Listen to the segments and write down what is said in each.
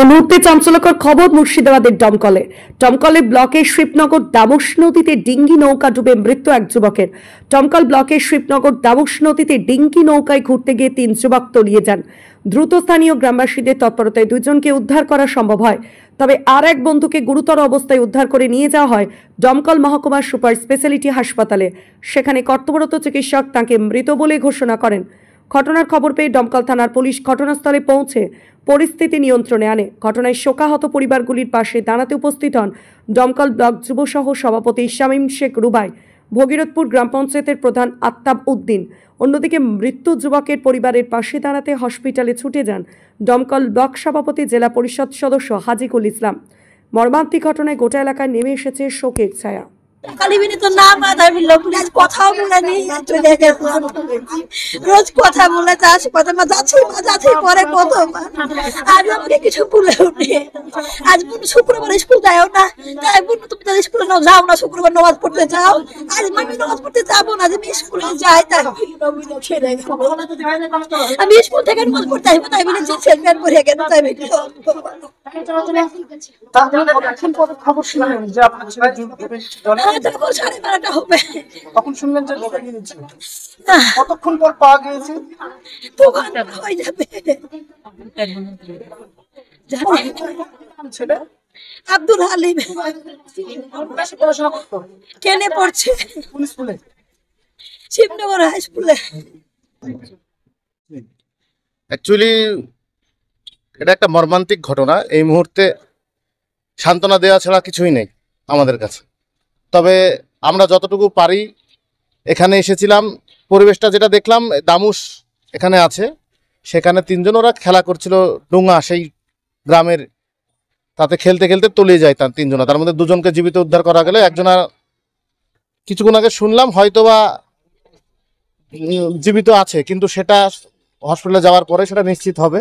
এই মুহূর্তে চাঞ্চল্যকর খবর মুর্শিদাবাদের দমকলে ব্লকের শিবনগর দামোশ নদীতে ডিঙ্গি নৌকা ডুবে মৃত্যু এক যুবকের। দমকল ব্লকের শিবনগর দামোশ নদীতে ডিঙ্গি নৌকায় ঘুরতে গিয়ে 3 যুবক তলিয়ে যান। দ্রুত স্থানীয় গ্রামবাসীদের তৎপরতায় 2 জনকে উদ্ধার করা সম্ভব হয়, তবে আর এক বন্ধুকে গুরুতর অবস্থায় উদ্ধার করে নিয়ে যাওয়া হয় দমকল মহকুমা সুপার স্পেশালিটি হাসপাতালে। সেখানে কর্তব্যরত চিকিৎসক তাকে মৃত বলে ঘোষণা করেন। ঘটনার খবর পেয়ে দমকল থানার পুলিশ ঘটনাস্থলে পৌঁছে পরিস্থিতি নিয়ন্ত্রণে আনে। ঘটনায় শোকাহত পরিবারগুলির পাশে দাঁড়াতে উপস্থিত হন দমকল ব্লক যুবসহ সভাপতি শামীম শেখ রুবাই, ভগীরথপুর গ্রাম পঞ্চায়েতের প্রধান আত্তাব উদ্দিন। অন্যদিকে মৃত্যু যুবকের পরিবারের পাশে দাঁড়াতে হসপিটালে ছুটে যান দমকল ব্লক সভাপতি, জেলা পরিষদ সদস্য হাজিকুল ইসলাম। মর্মান্তিক ঘটনায় গোটা এলাকায় নেমে এসেছে শোকের ছায়া। রোজ কথা বলে পরে কত আজ আমাকে কিছু বলে উঠে। আজ শুক্রবার স্কুল যাও না, তাই বলবো তুমি তাদের স্কুলে যাও না, শুক্রবার নামাজ পড়তে যাও। আজ আমি নামাজ পড়তে যাবো না, আমি স্কুলে যাই। তাই আমি স্কুল থেকে নামাজ পড়তে আসবো, তাই বলে যে সেলফেন পড়ে গেল। তাই খবর শুনলেন যে আপনার ছেলে হবে, তখন শুনলেন যে কতক্ষণ পর পাওয়া গিয়েছে? হয়ে যাবে। ছেলে আব্দুল হালিম কেনে পড়ছে কোন স্কুলে? শিবনগর হাই স্কুলে। অ্যাকচুয়ালি এটা একটা মর্মান্তিক ঘটনা। এই মুহূর্তে সান্ত্বনা দেওয়া ছাড়া কিছুই নেই আমাদের কাছে। তবে আমরা যতটুকু পারি এখানে এসেছিলাম, পরিবেশটা যেটা দেখলাম, দামুশ এখানে আছে, সেখানে 3 জন ওরা খেলা করছিল ডোঙা সেই গ্রামের, তাতে খেলতে খেলতে তলিয়ে যায় 3 জনা। তার মধ্যে 2 জনকে জীবিত উদ্ধার করা গেলে একজনা কিছুক্ষণ আগে শুনলাম হয়তোবা জীবিত আছে, কিন্তু সেটা হসপিটালে যাওয়ার পরে সেটা নিশ্চিত হবে।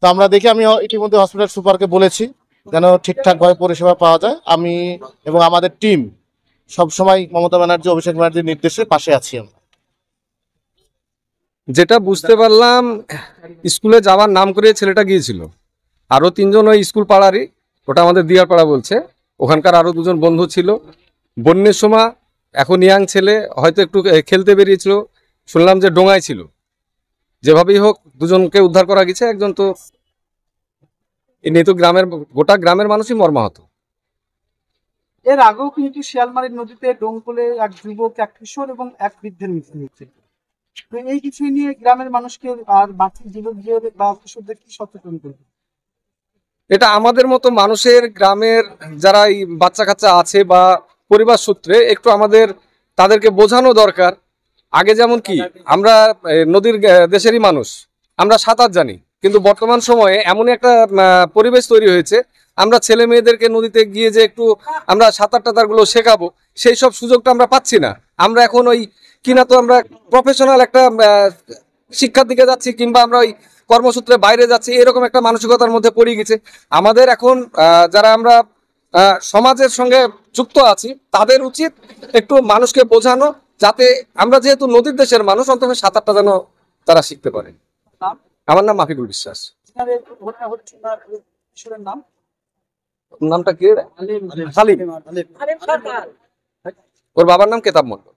তো আমরা দেখি, আমি ইতিমধ্যে হসপিটাল সুপারকে বলেছি যেন ঠিকঠাকভাবে পরিষেবা পাওয়া যায়। আমি এবং আমাদের টিম সবসময় মমতা ব্যানার্জি, অভিষেক ব্যানার্জির নির্দেশে পাশে আছি। আমরা যেটা বুঝতে পারলাম, স্কুলে যাওয়ার নাম করে ছেলেটা গিয়েছিল, আরও 3 জন ওই স্কুল পাড়ারই, ওটা আমাদের দিয়ার পাড়া বলছে, ওখানকার আরও 2 জন বন্ধু ছিল। বন্যের সময় এখন ইয়াং ছেলে হয়তো একটু খেলতে বেরিয়েছিল, শুনলাম যে ডোঙায় ছিল। যেভাবেই হোক 2 জনকে উদ্ধার করা গেছে। একজন তো এ নিয়ে তো গোটা গ্রামের মানুষই মর্মাহত। এর আগেও কিন্তু শিয়ালমারির নদীতে ডোমকলে এক যুবক, এক কিশোর এবং এক বৃদ্ধের মৃত্যু হয়েছে। তো এই বিষয় নিয়ে গ্রামের মানুষকে আর বাকি যুবকদের বা কিশোরদের কি সচেতন করবে? এটা আমাদের মতো মানুষের, গ্রামের যারা এই বাচ্চা কাচ্চা আছে বা পরিবার সূত্রে একটু আমাদের তাদেরকে বোঝানো দরকার। আগে যেমন কি আমরা নদীর দেশেরই মানুষ, আমরা সাঁতার জানি, কিন্তু বর্তমান সময়ে এমনই একটা পরিবেশ তৈরি হয়েছে, আমরা ছেলে মেয়েদেরকে নদীতে গিয়ে যে একটু আমরা সাঁতার টাতারগুলো শেখাবো, সেই সব সুযোগটা আমরা পাচ্ছি না। আমরা এখন ওই কিনা তো আমরা প্রফেশনাল একটা শিক্ষার দিকে যাচ্ছি, কিংবা আমরা ওই কর্মসূত্রে বাইরে যাচ্ছি, এরকম একটা মানসিকতার মধ্যে পড়ে গেছে। আমাদের এখন যারা আমরা সমাজের সঙ্গে যুক্ত আছি, তাদের উচিত একটু মানুষকে বোঝানো, যাতে আমরা যেহেতু নদীর দেশের মানুষ, অন্তত সাঁতারটা যেন তারা শিখতে পারে। আমার নাম মাফিকুল বিশ্বাস। নামটা কি? হালিম। ওর বাবার নাম কেতাব মন্ডল।